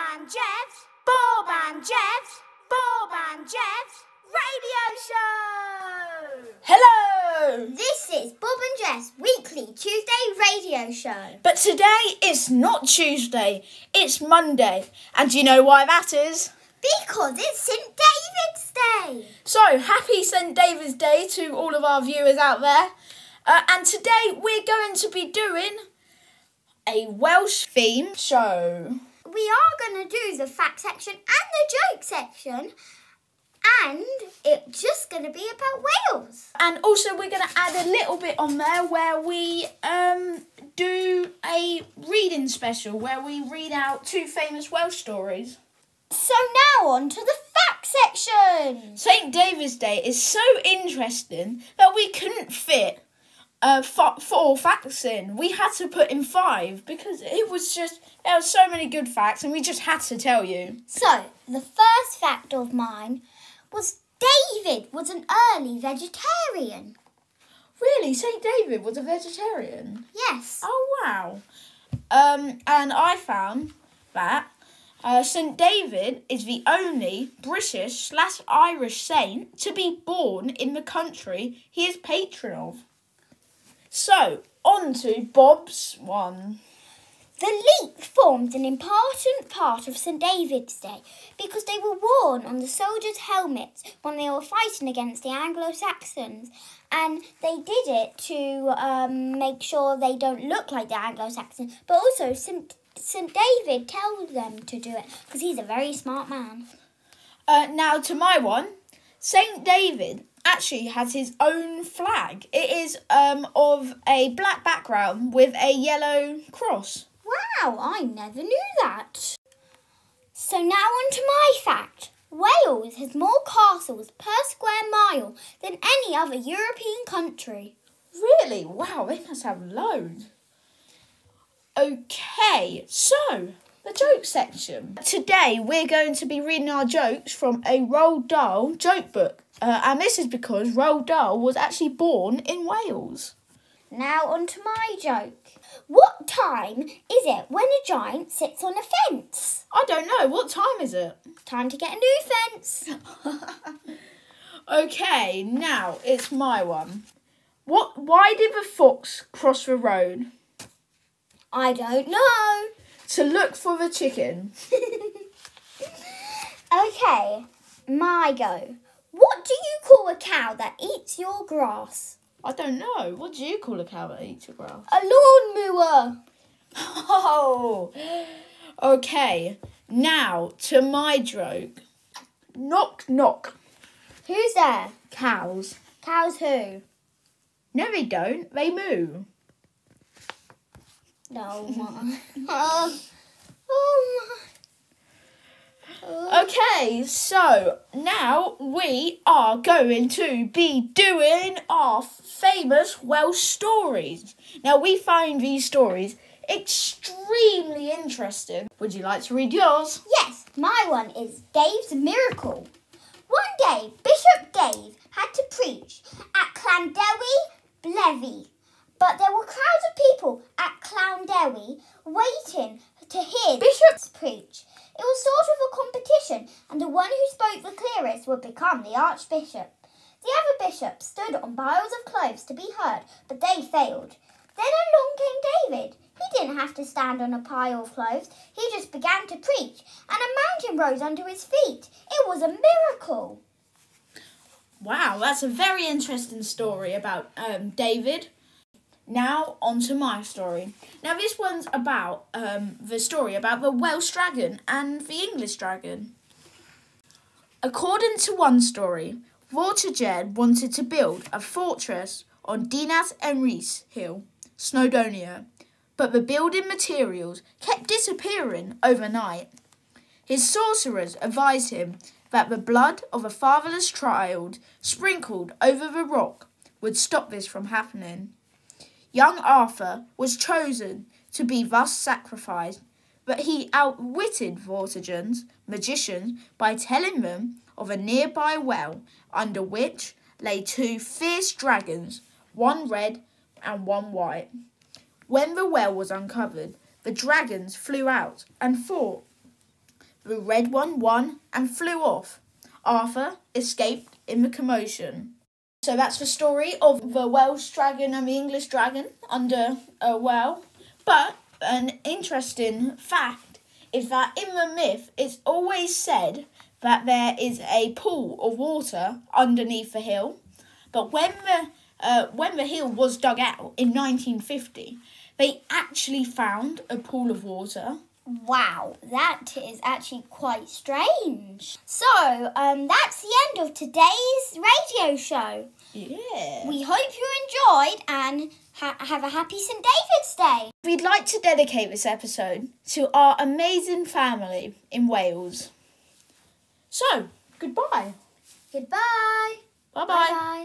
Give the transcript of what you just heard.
Jeff's radio show! Hello! This is Bob and Jeff's weekly Tuesday radio show. But today it's not Tuesday, it's Monday. And do you know why that is? Because it's St. David's Day. So, happy St. David's Day to all of our viewers out there. And today we're going to be doing a Welsh-themed show. We are going to do the fact section and the joke section. And it's just going to be about Wales. And also we're going to add a little bit on there where we do a reading special where we read out 2 famous Welsh stories. So now on to the fact section. St. David's Day is so interesting that we couldn't fit 4 facts in. We had to put in 5 because there were so many good facts and we just had to tell you. So, the first fact of mine was David was an early vegetarian. Really? St. David was a vegetarian? Yes. Oh, wow. And I found that St. David is the only British/Irish saint to be born in the country he is patron of. So, on to Bob's one. The leek formed an important part of St. David's Day because they were worn on the soldiers' helmets when they were fighting against the Anglo-Saxons. And they did it to make sure they don't look like the Anglo-Saxons, but also St. David tells them to do it because he's a very smart man. Now to my one. St. David actually has his own flag. It is of a black background with a yellow cross. Wow, I never knew that. So now on to my fact. Wales has more castles per square mile than any other European country. Really? Wow, they must have loads. Okay, so the joke section. Today we're going to be reading our jokes from a Roald Dahl joke book. And this is because Roald Dahl was actually born in Wales. Now on to my joke. What time is it when a giant sits on a fence? I don't know. What time is it? Time to get a new fence. Okay, now it's my one. Why did the fox cross the road? I don't know. To look for the chicken. Okay, my go. What do you call a cow that eats your grass? I don't know. What do you call a cow that eats your grass? A lawnmower. Oh, okay. Now to my joke. Knock, knock. Who's there? Cows. Cows who? No, they don't. They moo. No, my. Oh my. Okay, so now we are going to be doing our famous Welsh stories. Now, we find these stories extremely interesting. Would you like to read yours? Yes, my one is Dave's Miracle. One day, Bishop Dave had to preach at Dewi Levy, but there were crowds of people at Dewi waiting to hear bishops preach. It was sort of a competition, and the one who spoke the clearest would become the archbishop. The other bishops stood on piles of clothes to be heard, but they failed. Then along came David. He didn't have to stand on a pile of clothes. He just began to preach, and a mountain rose under his feet. It was a miracle. Wow, that's a very interesting story about David. Now, on to my story. Now, this one's about the story about the Welsh dragon and the English dragon. According to one story, Vortigern wanted to build a fortress on Dinas Emrys Hill, Snowdonia, but the building materials kept disappearing overnight. His sorcerers advised him that the blood of a fatherless child sprinkled over the rock would stop this from happening. Young Arthur was chosen to be thus sacrificed, but he outwitted Vortigern's magicians by telling them of a nearby well under which lay 2 fierce dragons, one red and one white. When the well was uncovered, the dragons flew out and fought. The red one won and flew off. Arthur escaped in the commotion. So that's the story of the Welsh dragon and the English dragon under a well. But an interesting fact is that in the myth, it's always said that there is a pool of water underneath the hill. But when the hill was dug out in 1950, they actually found a pool of water. Wow, that is actually quite strange. So, that's the end of today's radio show. Yeah. We hope you enjoyed and have a happy St. David's Day. We'd like to dedicate this episode to our amazing family in Wales. So, goodbye. Goodbye. Bye-bye. Bye-bye.